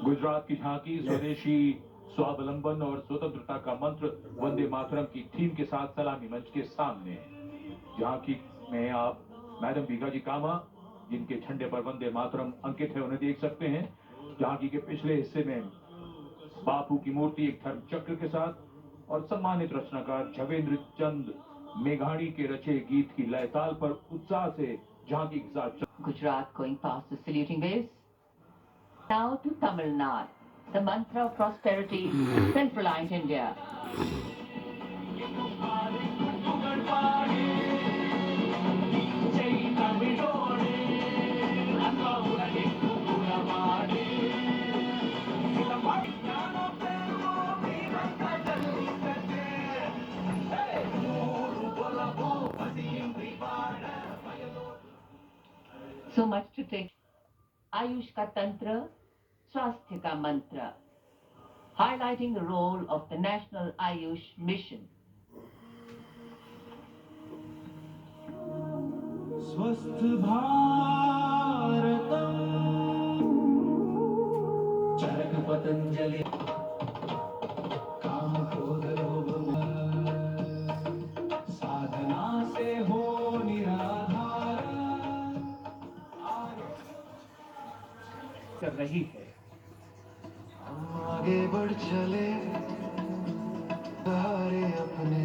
गुजरात की झांकी स्वदेशी स्वावलंबन और स्वतंत्रता का मंत्र वंदे मातरम की थीम के साथ सलामी मंच के सामने है। झांकी में आप मैडम भीगाजी कामा, जिनके झंडे पर वंदे मातरम अंकित है, उन्हें देख सकते हैं। झांकी के पिछले हिस्से में बापू की मूर्ति एक धर्म चक्र के साथ और सम्मानित रचनाकार झवेंद्र चंद मेघाड़ी के रचे गीत की लय ताल पर उत्साह से झांकी के साथ Gujarat going past the saluting waves. Now to Tamil Nadu, the mantra of prosperity centralized India. So much to take. Ayush ka tantra, swasthya ka mantra, highlighting the role of the National Ayush Mission. स्वस्थ भारतम चरक पतंजलि काम क्रोध लोभ साधना से हो निराधार कर रही है। आगे बढ़ चले सारे अपने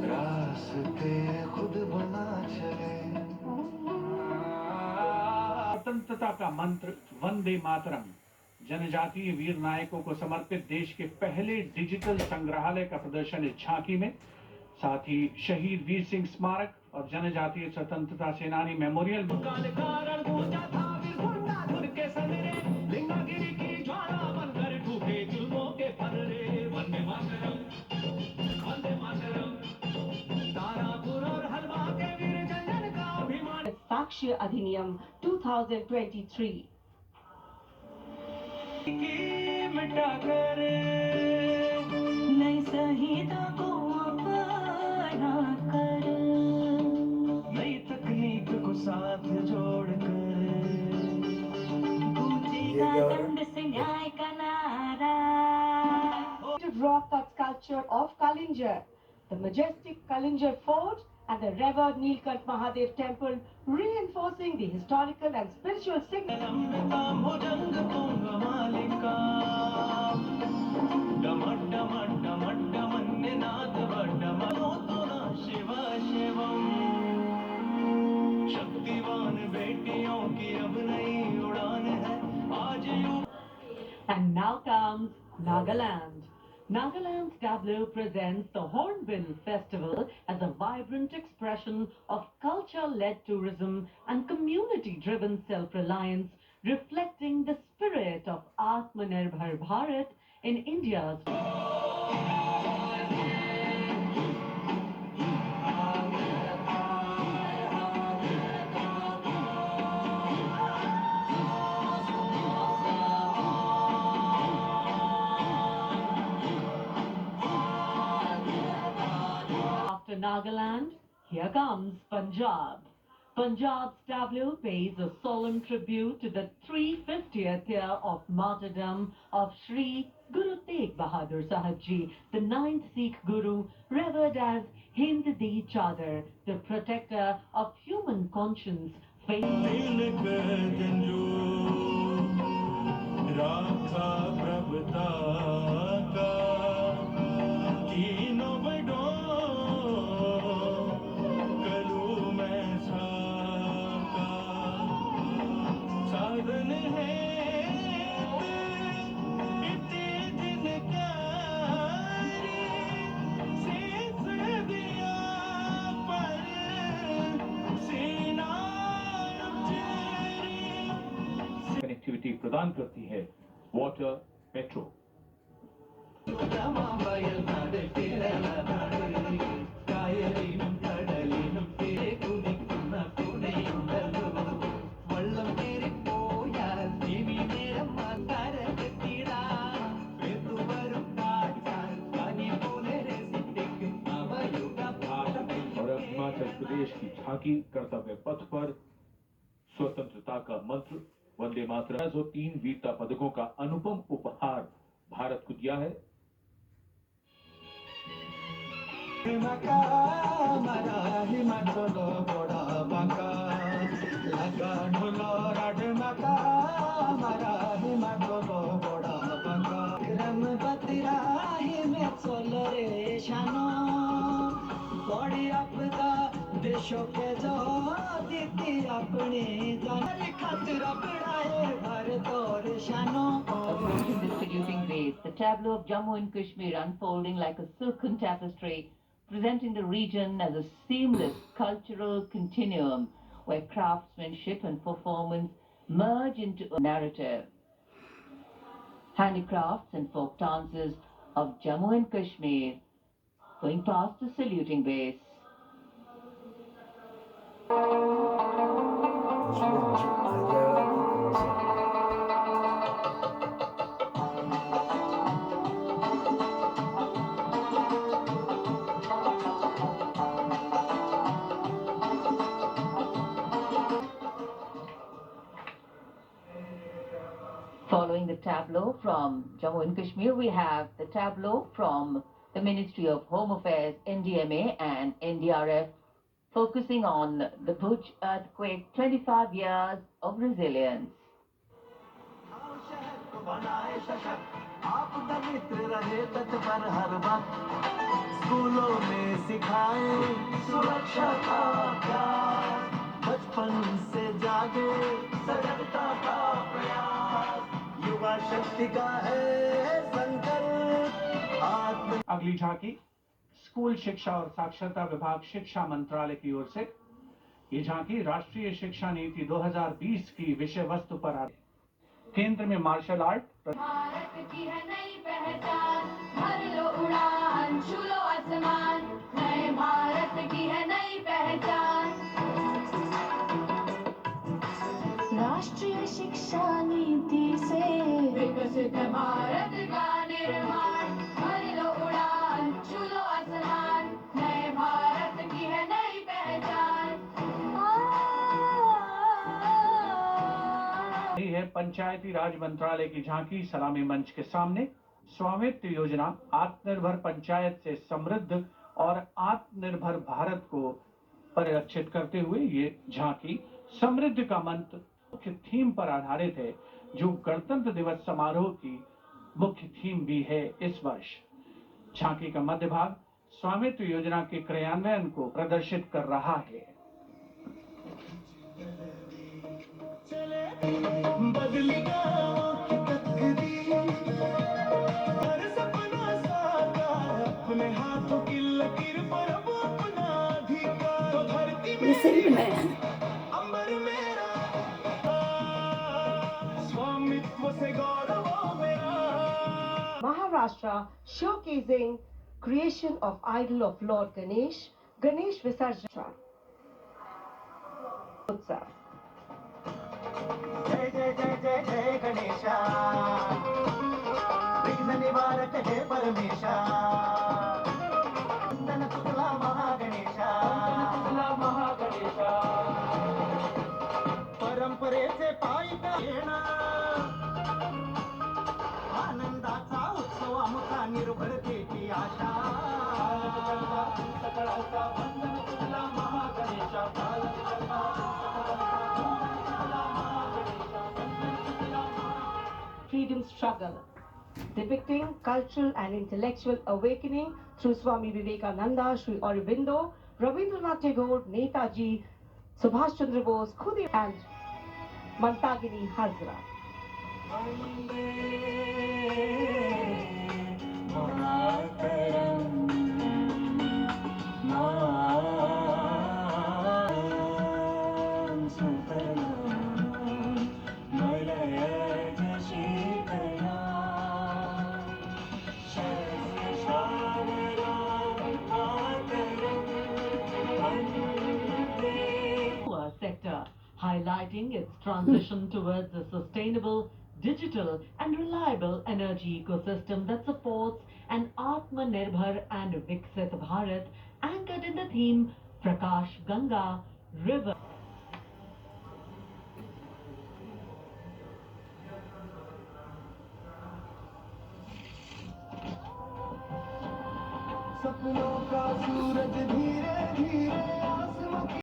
रास्ते खुद बना चले। स्वतंत्रता का मंत्र वंदे मातरम जनजातीय वीर नायकों को समर्पित देश के पहले डिजिटल संग्रहालय का प्रदर्शन इस झांकी में, साथ ही शहीद वीर सिंह स्मारक और जनजातीय स्वतंत्रता सेनानी मेमोरियल साक्ष्य अधिनियम 2023 नई संहिता को अपना कर नई तकनीक को साथ जोड़कर गूंजेगा दंड से न्याय का नारा। Rock cut sculpture of Kalinjar, the majestic Kalinjar Fort and the revered Nilkant Mahadev temple, reinforcing the historical and spiritual significance. And now comes Nagaland. Nagaland's tableau presents the Hornbill Festival as a vibrant expression of culture-led tourism and community-driven self-reliance, reflecting the spirit of Atmanirbhar Bharat in India's Nagaland, here comes Punjab. Punjab's tableau pays a solemn tribute to the 350th year of martyrdom of Sri Guru Tegh Bahadur Sahib Ji, the 9th Sikh Guru, revered as Hind Di Chadar, the protector of human conscience, faith. Connectivity प्रदान करती है water metro. Himachal Pradesh की झांकी कर्तव्य पथ पर स्वतंत्रता का मंत्र वंदे मातरम 3 वीरता पदकों का अनुपम उपहार भारत को दिया है। देशों के जो दीदी अपने जाने खातिर अपनाए भारत और शानों Approaching the saluting base, the tableau of Jammu and Kashmir unfolding like a silken tapestry, presenting the region as a seamless cultural continuum where craftsmanship and performance merge into a narrative. Handicrafts and folk dances of Jammu and Kashmir going past the saluting base. Following the tableau from Jammu and Kashmir, we have the tableau from the Ministry of Home Affairs, NDMA and NDRF, focusing on the Bhuj earthquake, 25 years of resilience. आपका मित्र रहे तट पर हर वक्त स्कूलों में सिखाए सुरक्षा का प्यार बचपन से जागे सजगता का प्रयास युवा शक्ति का है संकल्प आत्म। अगली झांकी स्कूल शिक्षा और साक्षरता विभाग शिक्षा मंत्रालय की ओर से। ये झांकी राष्ट्रीय शिक्षा नीति 2020 की विषय वस्तु पर आधारित। केंद्र में मार्शल आर्ट, भारत की है नई पहचान, भर लो उड़ान, छू लो आसमान, नए भारत की है नई पहचान। राष्ट्रीय शिक्षा नीति से विकसित भारत का निर्माण, भर लो उड़ान, छू लो आसमान, नए भारत की है नई पहचान। ये है पंचायती राज मंत्रालय की झांकी सलामी मंच के सामने। स्वामित्व योजना आत्मनिर्भर पंचायत से समृद्ध और आत्मनिर्भर भारत को परिलक्षित करते हुए ये झांकी समृद्ध का मंत्र मुख्य थीम पर आधारित है, जो गणतंत्र दिवस समारोह की मुख्य थीम भी है इस वर्ष। झांकी का मध्य भाग स्वामित्व योजना के क्रियान्वयन को प्रदर्शित कर रहा है। बदली गाँव की तकदीर हर सपना साकार अपने हाथों की लकीर पर अब अपना अधिकार तो धरती में अंबर मेरा स्वामित्व से गौरव मेरा। Maharashtra showcasing creation of idol of Lord Ganesh, Ganesh Visarjan Utsav. जय जय जय जय जय गणेशा विघ्न निवारक हे परमेशा वंदन तुला महागणेशा परंपरेचे पायी येणार आनंदाचा उत्सव आमचा निर्भरतेची आशा सकळाचा वंदन तुला महागणेशा Freedom struggle, depicting cultural and intellectual awakening through Swami Vivekananda, Sri Aurobindo, Rabindranath Tagore, Netaji, Subhash Chandra Bose, Khudi and Mantagini Hazra. Sector, highlighting its transition towards a sustainable, digital and reliable energy ecosystem that supports an Atmanirbhar and Viksit Bharat anchored in the theme Prakash Ganga River. सपनों का सूरज धीरे धीरे